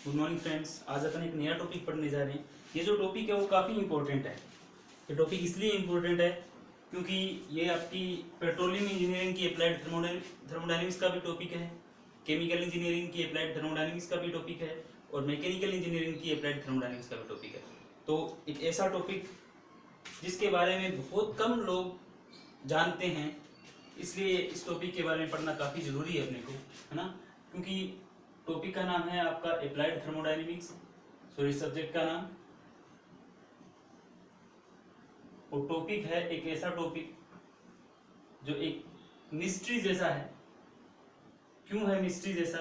Good morning friends. आज अपन एक नया टॉपिक पढ़ने जा रहे हैं। ये जो टॉपिक है वो काफ़ी इंपॉर्टेंट है। ये टॉपिक इसलिए इम्पोर्टेंट है क्योंकि ये आपकी पेट्रोलियम इंजीनियरिंग की अप्लाइड थर्मोडायनेमिक्स का भी टॉपिक है, केमिकल इंजीनियरिंग की अप्लाइड थर्मोडायनेमिक्स का भी टॉपिक है और मैकेनिकल इंजीनियरिंग की अप्लाइड थर्मोडायनेमिक्स का भी टॉपिक है। तो एक ऐसा टॉपिक जिसके बारे में बहुत कम लोग जानते हैं, इसलिए इस टॉपिक के बारे में पढ़ना काफ़ी ज़रूरी है अपने को, है ना। क्योंकि टॉपिक का नाम है आपका अप्लाइड थर्मोडायनेमिक्स, सॉरी सब्जेक्ट का नाम, और टॉपिक है एक ऐसा टॉपिक जो एक मिस्ट्री जैसा है। क्यों है मिस्ट्री जैसा,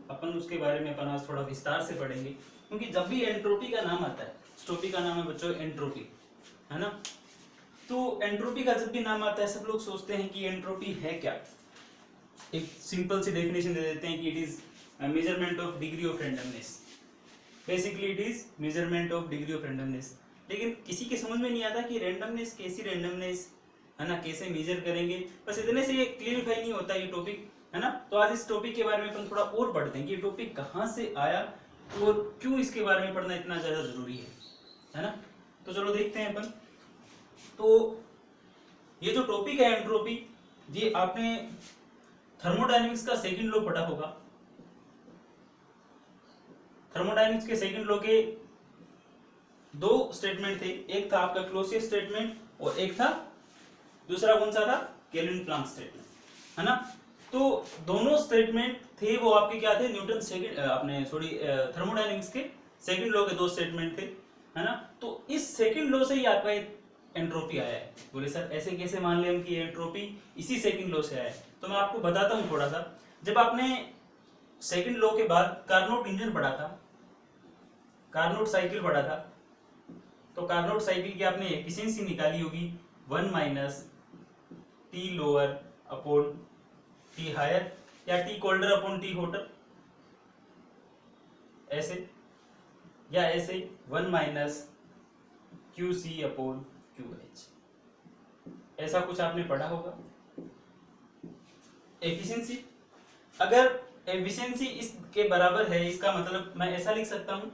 अपन उसके बारे में अपन आज थोड़ा विस्तार से पढ़ेंगे। क्योंकि जब भी एंट्रोपी का नाम आता है, इस टॉपिक का नाम है बच्चों एंट्रोपी, है ना। तो एंट्रोपी का जब भी नाम आता है सब लोग सोचते हैं कि एंट्रोपी है क्या। एक सिंपल सी डेफिनेशन दे देते हैं कि it is measurement of degree of randomness. Basically it is measurement of degree of randomness. लेकिन किसी के समझ में नहीं आता कि रैंडमनेस कैसी रैंडमनेस, है ना, कैसे मेजर करेंगे। बस इतने से ये क्लियरफाई नहीं होता ये टॉपिक, है ना। तो आज इस टॉपिक के बारे में अपन थोड़ा और पढ़ते हैं कि ये टॉपिक कहाँ से आया और क्यों इसके बारे में पढ़ना इतना ज़्यादा जरूरी है ना। तो चलो देखते हैं अपन। तो ये जो टॉपिक है एंट्रोपी, ये आपने थर्मोडायनेमिक्स का सेकंड लॉ पढ़ा होगा। थर्मोडायनेमिक्स के सेकंड लॉ के दो स्टेटमेंट थे, एक था आपका क्लोसियस स्टेटमेंट और एक था दूसरा कौन सा था, केल्विन प्लैंक स्टेटमेंट, है ना। तो दोनों स्टेटमेंट थे वो आपके क्या थे, न्यूटन सेकंड अपने सॉरी थर्मोडायनेमिक्स के सेकंड लॉ के दो स्टेटमेंट थे, है ना। तो इस सेकंड लॉ से ही आपका एंट्रोपी आया है। बोले सर ऐसे कैसे मान ले हम कि एंट्रोपी इसी सेकंड लॉ से आया है। तो मैं आपको बताता हूँ थोड़ा सा। जब आपने सेकंड लॉ के बाद कार्नोट इंजन पढ़ा था, कार्नोट साइकिल पढ़ा था, तो कार्नोट साइकिल की आपने एफिशिएंसी निकाली होगी 1 minus T lower upon T higher या T colder upon T hotter, ऐसे या ऐसे 1 minus Q C upon Q H, ऐसा कुछ आपने पढ़ा होगा। एफिशिएंसी, अगर एफिशिएंसी इसके बराबर है, इसका मतलब मैं ऐसा लिख सकता हूं,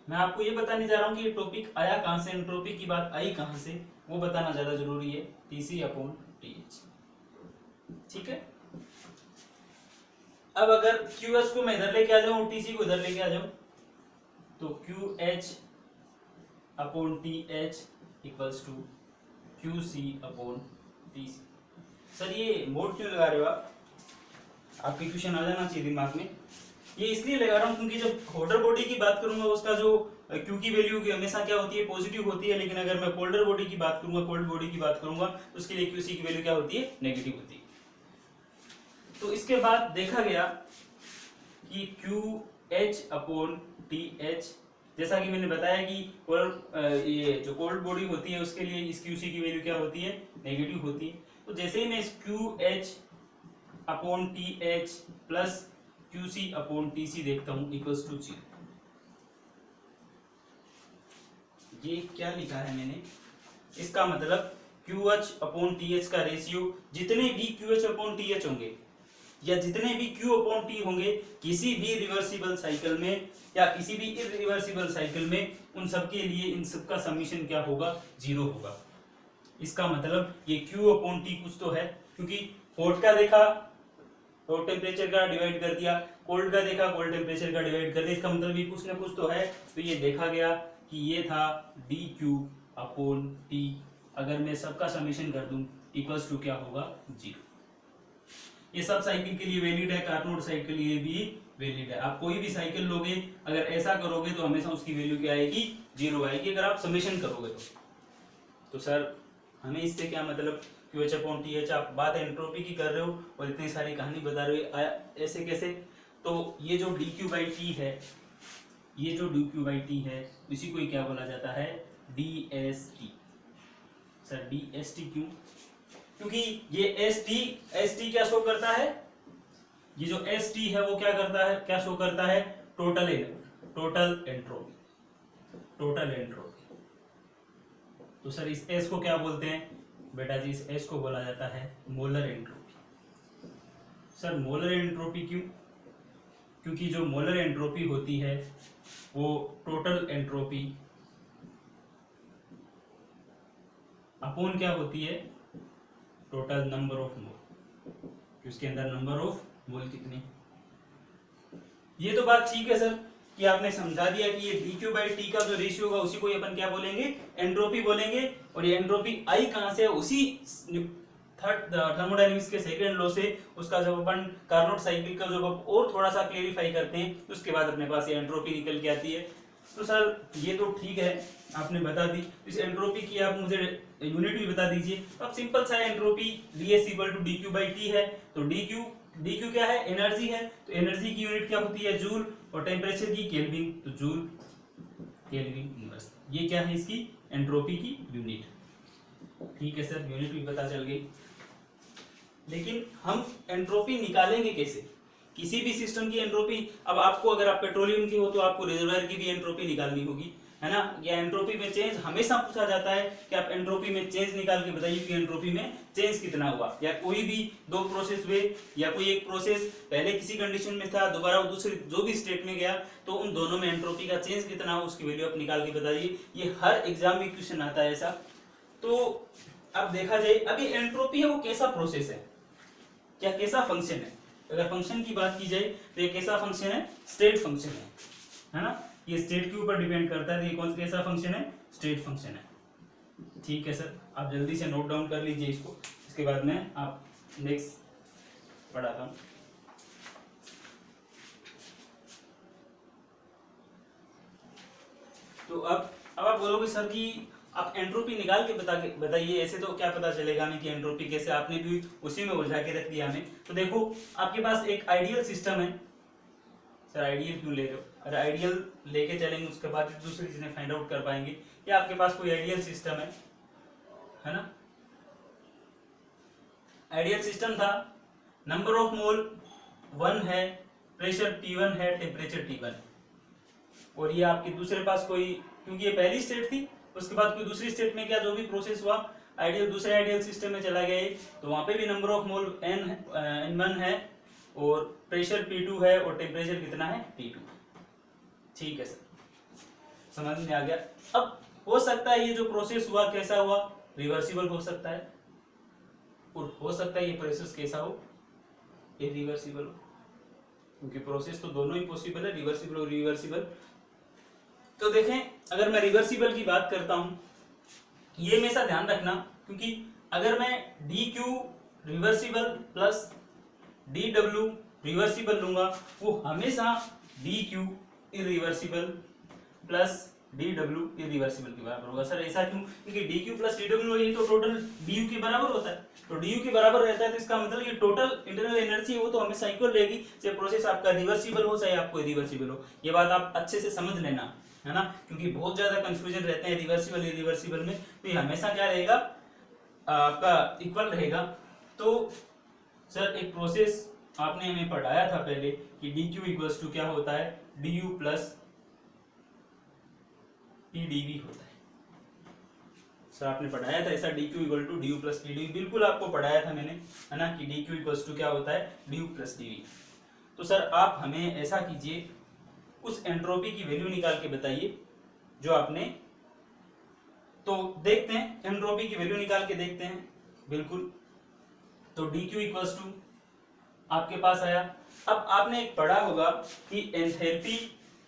मैं आपको ये बताने जा रहा हूं कि ये टॉपिक आया कहां से, एंट्रोपी की बात आई कहां से, वो बताना ज्यादा जरूरी है। टीसी अपॉन टीएच, ठीक है। अब अगर क्यूएच को मैं इधर लेके आ जाऊं और टीसी को इधर लेके आ जाऊं, तो Q H upon T H equals to Q C upon T C. Sir ये मोड क्यों लगा रहे हो आप, आपके क्वेश्चन आ जाना चाहिए दिमाग में। ये इसलिए लगा रहा हूँ क्योंकि जब हॉटर बॉडी की बात करूंगा उसका जो क्यू की वैल्यू की हमेशा क्या होती है, पॉजिटिव होती है। लेकिन अगर मैं कोल्डर बॉडी की बात करूंगा, कोल्ड बॉडी की बात करूंगा, तो उसके लिए क्यूसी की वैल्यू क्या होती है, नेगेटिव होती है। तो इसके बाद देखा गया कि Q H upon T H, जैसा कि मैंने बताया कि ये जो कोल्ड बॉडी होती है उसके लिए इस क्यूसी की वैल्यू क्या होती है, नेगेटिव होती है। तो जैसे ही मैं इस Q H upon T H plus Q C upon T C देखता हूं इक्वल्स टू 0। ये क्या लिखा है मैंने, इसका मतलब Q H upon T H का रेशियो, जितने भी Q H upon T H होंगे या जितने भी क्यू अपॉन टी होंगे किसी भी रिवर्सिबल साइकिल में या किसी भी इरिवर्सिबल साइकिल में, उन सब के लिए इन सब का समीशन क्या होगा, 0 होगा। इसका मतलब ये क्यू अपॉन टी कुछ तो है, क्योंकि हॉट का देखा हॉट टेम्परेचर का डिवाइड कर दिया, कोल्ड का देखा कोल्ड टेम्परेचर का डिवाइड कर दिया, इसका मतलब ये कुछ ना कुछ तो है। तो ये देखा गया कि ये था डी क्यू अपॉन टी, अगर मैं सबका समीशन कर दूं इक्वल्स टू क्या होगा, 0। ये सब साइकिल के लिए वैलिड है, कार्नोट साइकिल के लिए भी वैलिड है। आप कोई भी साइकिल लोगे अगर ऐसा करोगे तो हमेशा उसकी वैल्यू क्या आएगी, 0 आएगी, अगर आप समेशन करोगे तो सर हमें इससे क्या मतलब, Q H upon T H, आप बात एंट्रोपी की कर रहे हो और इतनी सारी कहानी बता रहे हो ऐसे कैसे। तो ये जो डी क्यू बाई टी है, ये जो डी क्यू बाई टी है इसी को ही क्या बोला जाता है, D S T. Sir D S T क्यों, क्योंकि ये एस टी क्या शो करता है, ये जो एस टी है वो क्या करता है, क्या शो करता है, टोटल एंट्रोपी, टोटल एंट्रोपी। तो सर इस एस को क्या बोलते हैं बेटा जी, इस एस को बोला जाता है molar entropy. Sir molar entropy क्यों? क्योंकि जो मोलर एंट्रोपी होती है वो टोटल एंट्रोपी अपॉन क्या होती है, टोटल नंबर ऑफ मोल, कि उसके अंदर नंबर ऑफ मोल कितने। ये तो बात ठीक है सर कि आपने समझा दिया कि ये dQ/T का जो रेशियो होगा उसी को अपन क्या बोलेंगे, एंट्रोपी बोलेंगे। और ये एंट्रोपी आई कहां से है, उसी थर्मोडायनेमिक्स के सेकंड लॉ से। उसका जब अपन कार्नोट साइकिल का जब और थोड़ा सा क्लेरिफाई करते हैं तो उसके बाद अपने पास ये एंट्रोपी निकल के आती है। तो सर ये तो ठीक है, आपने बता दी। इस एंट्रोपी की आप मुझे यूनिट भी बता दीजिए। अब सिंपल सा एंट्रोपी ds = dQ/T है, तो dQ क्या है, एनर्जी है, तो एनर्जी की यूनिट क्या होती है, जूल, और टेम्परेचर की केल्विन, तो जूल केल्विन इनवर्स। ये क्या है, इसकी एंट्रोपी की यूनिट। ठीक है सर, यूनिट भी पता चल गई। लेकिन हम एंट्रोपी निकालेंगे कैसे, किसी भी सिस्टम की एंट्रोपी। अब आपको अगर आप पेट्रोलियम की हो तो आपको रिजर्वायर की भी एंट्रोपी निकालनी होगी, है ना। या एंट्रोपी में चेंज हमेशा पूछा जाता है कि आप एंट्रोपी में चेंज निकाल के बताइए कि एंट्रोपी में चेंज कितना हुआ। या कोई भी दो प्रोसेस हुए, या कोई एक प्रोसेस पहले किसी कंडीशन में था, दोबारा वो दूसरी जो भी स्टेट में गया, तो उन दोनों में एंट्रोपी का चेंज कितना हो उसकी वैल्यू आप निकाल के बताइए। ये हर एग्जाम में क्वेश्चन आता है ऐसा। तो अब देखा जाए, अभी एंट्रोपी है वो कैसा प्रोसेस है, क्या कैसा फंक्शन है। अगर फंक्शन की बात की जाए तो ये कैसा फंक्शन है, स्टेट फंक्शन है ना। ये स्टेट के ऊपर डिपेंड करता है। तो ये कौन सा कैसा फंक्शन है, स्टेट फंक्शन है। ठीक है सर, आप जल्दी से नोट डाउन कर लीजिए इसको, इसके बाद में आप नेक्स्ट पढ़ाता हूं। तो अब आप बोलोगे सर कि आप एंट्रोपी निकाल के बताइए, ऐसे तो क्या पता चलेगा हमें कि एंट्रोपी कैसे, आपने भी उसी में उलझा के रख दिया हमें। तो देखो आपके पास एक आइडियल सिस्टम है। सर आइडियल क्यों ले रहे हो, अरे आइडियल लेके चलेंगे उसके बाद दूसरी चीजें फाइंड आउट कर पाएंगे। कि आपके पास कोई आइडियल सिस्टम है ना। आइडियल सिस्टम था, नंबर ऑफ मोल 1 है, प्रेशर T1 है, टेम्परेचर T1। और ये आपके दूसरे पास कोई, क्योंकि ये पहली स्टेट थी, उसके बाद कोई दूसरी स्टेट में क्या जो भी प्रोसेस हुआ आइडियल दूसरे आइडियल सिस्टम में चला गया, तो वहां पे भी नंबर ऑफ मोल N1 है, और प्रेशर P2 है, और टेम्परेचर कितना है, T2। ठीक है सर, समझ में आ गया। अब हो सकता है ये जो प्रोसेस हुआ कैसा हुआ, रिवर्सिबल हो सकता है, और हो सकता है ये प्रोसेस कैसा हो, इरिवर्सिबल हो, क्योंकि प्रोसेस तो दोनों ही पॉसिबल है, रिवर्सिबल और रिवर्सिबल। तो देखें, अगर मैं रिवर्सिबल की बात करता हूं, ये हमेशा ध्यान रखना, क्योंकि अगर मैं dQ reversible plus dW reversible लूंगा, वो हमेशा dQ irreversible plus dW irreversible के बराबर होगा। सर ऐसा क्यों, क्योंकि dQ प्लस dW ये तो टोटल du के बराबर होता है, तो du के बराबर रहता है, तो इसका मतलब ये टोटल इंटरनल एनर्जी वो तो हमेशा इक्वल रहेगी, चाहे प्रोसेस आपका रिवर्सिबल हो चाहे आपको इरिवर्सिबल हो। ये बात आप अच्छे से समझ लेना, है ना, क्योंकि बहुत ज्यादा कंफ्यूजन रहते हैं रिवर्सिबल इरिवर्सिबल में। तो ये हमेशा क्या रहेगा, आपका इक्वल रहेगा। तो सर एक प्रोसेस आपने हमें पढ़ाया था पहले कि dQ इक्वल्स टू क्या होता है, du प्लस pdv होता है। सर आपने पढ़ाया था ऐसा, dQ equal to du plus pdv, बिल्कुल आपको पढ़ाया था मैंने, है ना, कि dQ इक्वल्स टू क्या होता है, du प्लस dv। तो सर आप हमें ऐसा कीजिए, उस एंट्रोपी की वैल्यू निकाल के बताइए जो आपने, तो देखते हैं एंट्रोपी की वैल्यू निकाल के देखते हैं। बिल्कुल, तो dQ इक्वल्स टू आपके पास आया। अब आपने एक पढ़ा होगा कि एंथैल्पी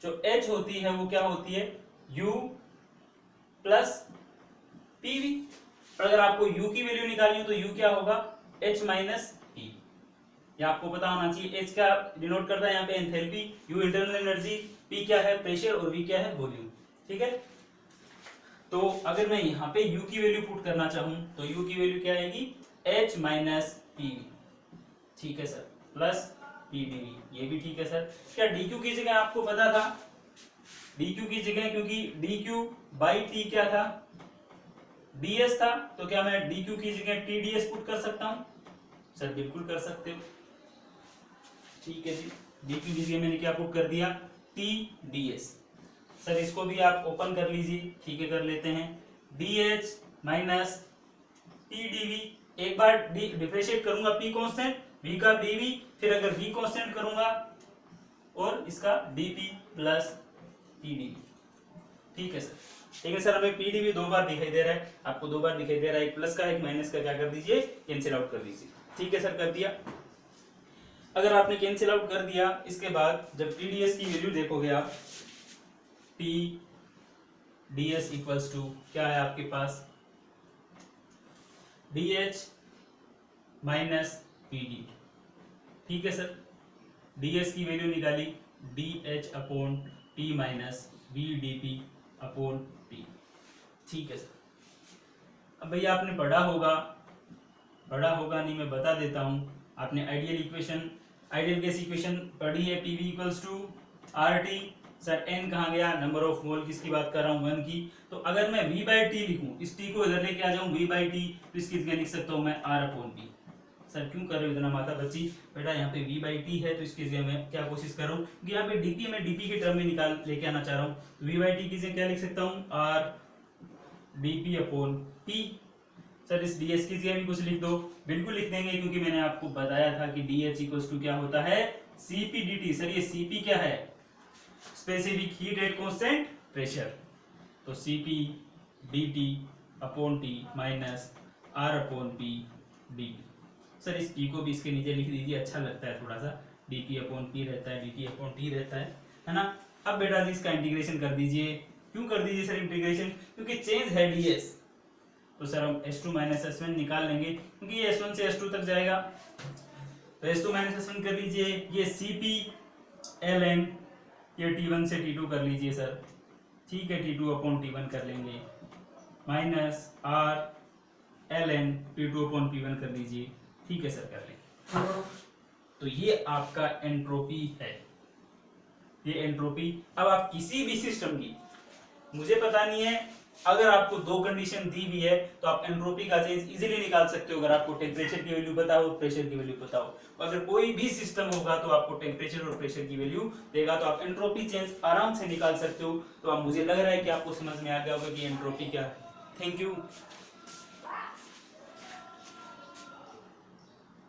जो H होती है वो क्या होती है, U प्लस PV। और अगर आपको U की वैल्यू निकालनी हो तो U क्या होगा, H माइनस P। ये आपको पता होना चाहिए। H क्या डिनोट करता है यहाँ पे, enthalpy, U internal energy, P क्या है, प्रेशर, और V क्या है, वॉल्यूम। ठीक है, तो अगर मैं यहाँ पे U की वैल्यू पुट करना चाहूं तो U की वैल्यू क्या आएगी, H माइनस PV। ठीक है सर, प्लस PdV, ये भी ठीक है सर। क्या dQ की जगह आपको पता था, dQ की जगह, क्योंकि dQ बाई T क्या था, ds था, तो क्या मैं dQ की जगह TdS पुट कर सकता हूं, सर बिल्कुल कर सकते हो। ठीक है जी, dQ की जगह मैंने क्या पुट कर दिया, TdS। सर इसको भी आप ओपन कर लीजिए, ठीक है कर लेते हैं, dH माइनस TdV। एक बार डिफरेंशिएट करूंगा, P कांस्टेंट v का dv, फिर अगर v कांस्टेंट करूंगा और इसका dp प्लस pdv। ठीक है सर, ठीक है सर, हमें pdv दो बार दिखाई दे रहा है, आपको दो बार दिखाई दे रहा है, एक प्लस का एक माइनस का, क्या कर दीजिए, कैंसिल आउट कर दीजिए। ठीक है सर, कर दिया। अगर आपने कैंसिल आउट कर दिया, इसके बाद जब TDS की वैल्यू देखोगे आप, TDS इक्वल्स टू क्या है आपके पास, DH माइनस PD। ठीक है सर, DS की वैल्यू निकाली, DH upon T minus VDP upon P। ठीक है सर, अब भैया आपने पढ़ा होगा नहीं, मैं बता देता हूं। आपने आइडियल गैस इक्वेशन पढ़ी है, PV equals to RT। Sir n कहाँ गया, नंबर ऑफ मोल किसकी बात कर रहा हूँ, 1 की। तो अगर मैं V/T लिखूं, इस T को इधर लेके आ जाऊं V/T, तो इसकी जगह लिख सकता हूं मैं R अपॉन P। सर क्यों कर रहे हो इतना माथा बच्ची, बेटा यहाँ पे V/T है तो इसकी जगह मैं क्या कोशिश कर रहा हूँ कि यहाँ पे DP में DP के टर्म में निकाल लेके आना चाह रहा हूँ। V/T की जगह क्या लिख सकता हूँ, R dP upon P। Sir इस ds की जगह भी कुछ लिख दो, बिल्कुल लिख देंगे, क्योंकि मैंने आपको बताया था कि dH इक्वल्स टू क्या होता है, Cp dt। सर ये Cp क्या है, specific heat at constant pressure. तो Cp dt upon T minus R upon P dt। Sir इस P को भी इसके नीचे लिख दीजिए, अच्छा लगता है थोड़ा सा, dP अपॉन P रहता है, dt अपॉन T रहता है ना। अब बेटा जी इसका इंटीग्रेशन कर दीजिए। क्यों कर दीजिए सर इंटीग्रेशन, क्योंकि चेंज है ds। तो सर हम S2 माइनस S1 निकाल लेंगे, क्योंकि ये S1 से S2 तक जाएगा। तो S2 माइनस S1 कर लीजिए, ये Cp ln, ये T1 से T2 कर लीजिए सर। ठीक है, T2 अपॉन T1 कर लेंगे, minus R ln P2 upon P1 कर लीजिए। ठीक है सर, कर लेंगे। तो ये आपका एंट्रोपी है, ये एंट्रोपी। अब आप किसी भी सिस्टम की, मुझे पता नहीं है, अगर आपको दो कंडीशन दी हुई है तो आप एंट्रोपी का चेंज इजीली निकाल सकते हो। अगर आपको टेम्परेचर की वैल्यू पता हो, प्रेशर की वैल्यू पता हो, अगर कोई भी सिस्टम होगा तो आपको टेम्परेचर और प्रेशर की वैल्यू देगा, तो आप एंट्रोपी चेंज आराम से निकाल सकते हो। तो अब मुझे लग रहा है कि आपको समझ में आ गया होगा कि एंट्रोपी क्या है। Thank you.